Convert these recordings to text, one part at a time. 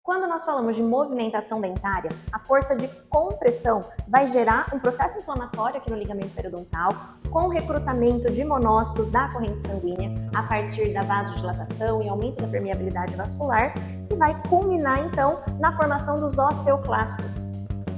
Quando nós falamos de movimentação dentária, a força de compressão vai gerar um processo inflamatório aqui no ligamento periodontal, com recrutamento de monócitos da corrente sanguínea a partir da vasodilatação e aumento da permeabilidade vascular, que vai culminar então na formação dos osteoclastos.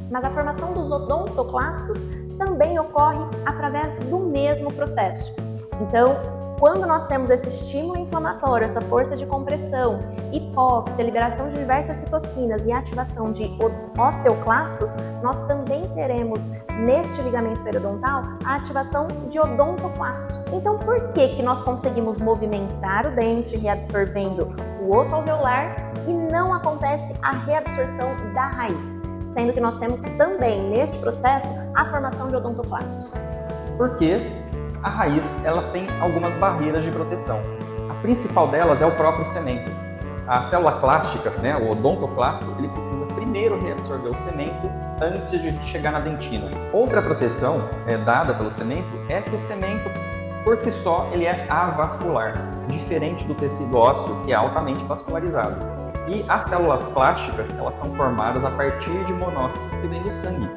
Mas a formação dos odontoclastos também ocorre através do mesmo processo. Então, quando nós temos esse estímulo inflamatório, essa força de compressão, hipóxia, liberação de diversas citocinas e ativação de osteoclastos, nós também teremos neste ligamento periodontal a ativação de odontoclastos. Então, por que nós conseguimos movimentar o dente reabsorvendo o osso alveolar e não acontece a reabsorção da raiz? Sendo que nós temos também neste processo a formação de odontoclastos. Porque a raiz ela tem algumas barreiras de proteção. A principal delas é o próprio cemento. A célula clástica, o odontoclasto, ele precisa primeiro reabsorver o cemento antes de chegar na dentina. Outra proteção dada pelo cemento é que o cemento, por si só, ele é avascular, diferente do tecido ósseo, que é altamente vascularizado. E as células plásticas, elas são formadas a partir de monócitos que vêm do sangue.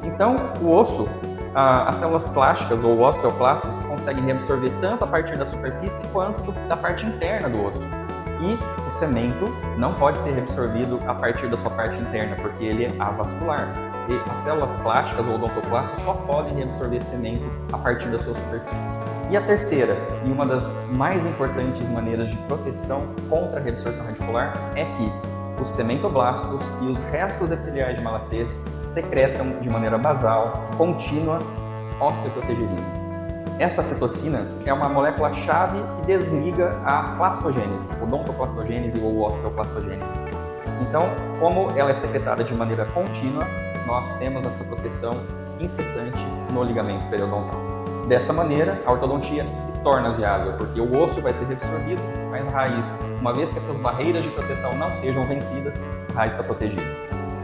Então, o osso, as células plásticas ou osteoclastos conseguem reabsorver tanto a partir da superfície quanto da parte interna do osso. E o cemento não pode ser reabsorvido a partir da sua parte interna, porque ele é avascular. E as células plásticas ou odontoclastos só podem reabsorver cemento a partir da sua superfície. E a terceira, e uma das mais importantes maneiras de proteção contra a reabsorção radicular, é que os cementoblastos e os restos epiteliais de malacês secretam de maneira basal, contínua, osteoprotegerina. Esta citocina é uma molécula-chave que desliga a clastogênese, odontoclastogênese ou osteoclastogênese. Então, como ela é secretada de maneira contínua, nós temos essa proteção incessante no ligamento periodontal. Dessa maneira, a ortodontia se torna viável, porque o osso vai ser reabsorvido, mas a raiz, uma vez que essas barreiras de proteção não sejam vencidas, a raiz está protegida.